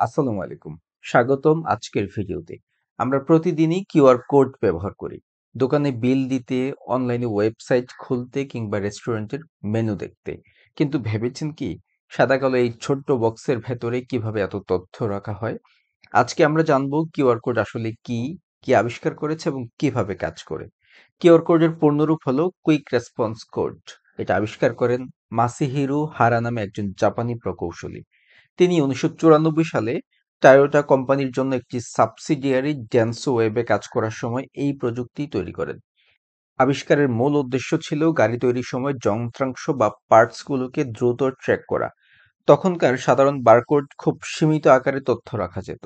আসসালামু আলাইকুম। স্বাগতম আজকের ভিডিওতে। আমরা প্রতিদিনই কিউআর কোড ব্যবহার করি। দোকানে বিল দিতে, অনলাইনে ওয়েবসাইট খুলতে কিংবা রেস্টুরেন্টের মেনু দেখতে। কিন্তু ভেবেছেন কি সাদা কালো এই ছোট্ট বক্সের ভেতরে কিভাবে এত তথ্য রাখা হয়? আজকে আমরা জানবো কিউআর কোড আসলে কি, কি আবিষ্কার করেছে এবং কিভাবে কাজ করে। কিউআর কোডের পূর্ণরূপ হলো কুইক রেসপন্স কোড। এটা আবিষ্কার করেন মাসিহিরো হারা নামে একজন জাপানি প্রকৌশলী। তিনি ১৯৯৪ সালে টয়োটা কোম্পানির জন্য একটি সাবসিডিয়ারি ডেনসো ওয়েবে কাজ করার সময় এই প্রযুক্তি তৈরি করেন। আবিষ্কারের মূল উদ্দেশ্য ছিল গাড়ি তৈরির সময় যন্ত্রাংশ বা পার্টসগুলোকে দ্রুত ট্র্যাক করা। তখনকার সাধারণ বারকোড খুব সীমিত আকারে তথ্য রাখা যেত।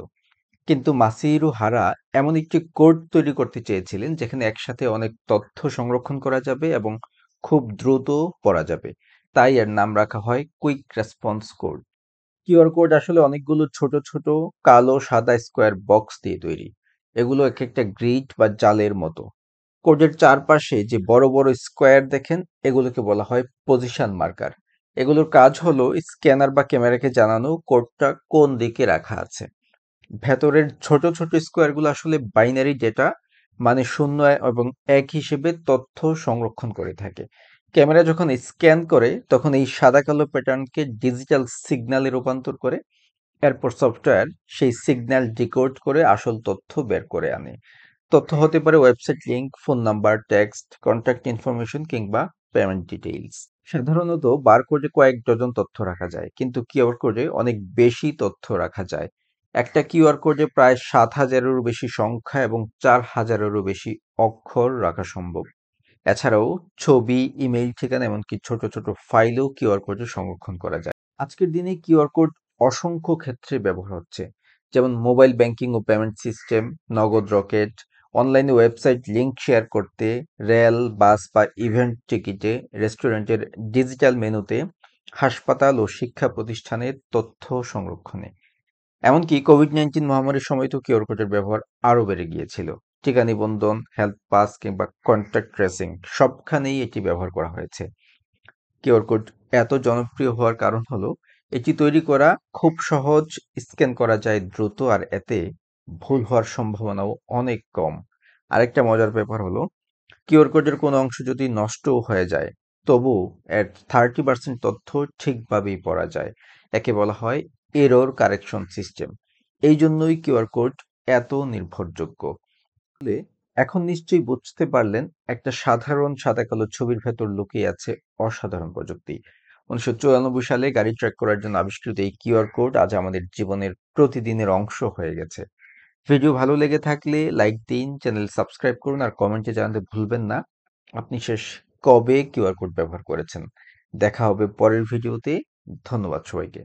কিন্তু মাসিহিরো হারা এমন একটি কোড তৈরি করতে চেয়েছিলেন যেখানে একসাথে অনেক তথ্য সংরক্ষণ করা যাবে এবং খুব দ্রুত পড়া যাবে। তাই এর নাম রাখা হয় quick response code. QR code আসলে অনেকগুলো ছোট ছোট কালো সাদা স্কোয়ার বক্স দিয়ে তৈরি। এগুলো এক একটা গ্রিড বা জালের মতো। কোডের চারপাশে যে বড় বড় স্কোয়ার দেখেন, এগুলোকে বলা হয় পজিশন মার্কার। এগুলোর কাজ হলো স্ক্যানার বা ক্যামেরাকে জানানো কোডটা কোন দিকে রাখা আছে। ভেতরের ছোট ছোট স্কোয়ারগুলো আসলে বাইনারি ডেটা, মানে শূন্য এবং এক হিসেবে তথ্য সংরক্ষণ করে থাকে। ক্যামেরা যখন স্ক্যান করে তখন এই সাদা কালো প্যাটার্নকে ডিজিটাল সিগন্যালে রূপান্তর করে। এরপর সফটওয়্যার সেই সিগন্যাল ডিকোড করে আসল তথ্য বের করে আনে। তথ্য হতে পারে website link, phone number, text, contact information কিংবা পেমেন্ট ডিটেইলস। সাধারণত বারকোডে কয়েক ডজন তথ্য রাখা যায়, কিন্তু কিউআর কোডে অনেক বেশি তথ্য রাখা যায়। একটা কিউআর কোডে প্রায় ৭,০০০-এরও বেশি সংখ্যা এবং ৪,০০০-এরও বেশি অক্ষর রাখা সম্ভব। এছাড়াও ছবি, ইমেইল ঠিকানা এমনকি ছোট ছোট ফাইলও কিউআর কোডে সংরক্ষণ করা যায়। আজকের দিনে কিউআর কোড অসংখ্য ক্ষেত্রে ব্যবহার হচ্ছে, যেমন মোবাইল ব্যাংকিং ও পেমেন্ট সিস্টেম, নগদ রকেট, অনলাইনে ওয়েবসাইট লিংক শেয়ার করতে, রেল, বাস বা ইভেন্ট টিকিটে, রেস্টুরেন্টের ডিজিটাল মেনুতে, হাসপাতাল ও শিক্ষা প্রতিষ্ঠানের তথ্য সংরক্ষণে। এমনকি কোভিড-১৯ মহামারীর সময় তো কিউআর কোডের ব্যবহার আরও বেড়ে গিয়েছিল। টিকা নিবন্ধন, হেলথ পাস কিংবা কন্ট্যাক্ট ট্রেসিং সবখানেই এটি ব্যবহার করা হয়েছে। কিউআর কোড এত জনপ্রিয় হওয়ার কারণ হলো এটি তৈরি করা খুব সহজ, স্ক্যান করা যায় দ্রুত, আর এতে ভুল হওয়ার সম্ভাবনাও অনেক কম। আরেকটা মজার ব্যাপার হলো কিউআর কোডের কোনো অংশ যদি নষ্টও হয়ে যায়, তবু এর 30% তথ্য ঠিকভাবেই পড়া যায়। একে বলা হয় এরর কারেকশন সিস্টেম। এই জন্যই কিউআর কোড এত নির্ভরযোগ্য। তাহলে এখন নিশ্চয়ই বুঝতে পারলেন একটা সাধারণ সাদা কালো ছবির ভেতর লুকিয়ে আছে অসাধারণ প্রযুক্তি। ১৯৯৪ সালে গাড়ি ট্র্যাক করার জন্য আবিষ্কৃত এই কিউআর কোড আজ আমাদের জীবনের প্রতিদিনের অংশ হয়ে গেছে। ভিডিও ভালো লেগে থাকলে লাইক দিন, চ্যানেল সাবস্ক্রাইব করুন আর কমেন্টে জানাতে ভুলবেন না আপনি শেষ কবে কিউআর কোড ব্যবহার করেছেন। দেখা হবে পরের ভিডিওতে। ধন্যবাদ সবাইকে।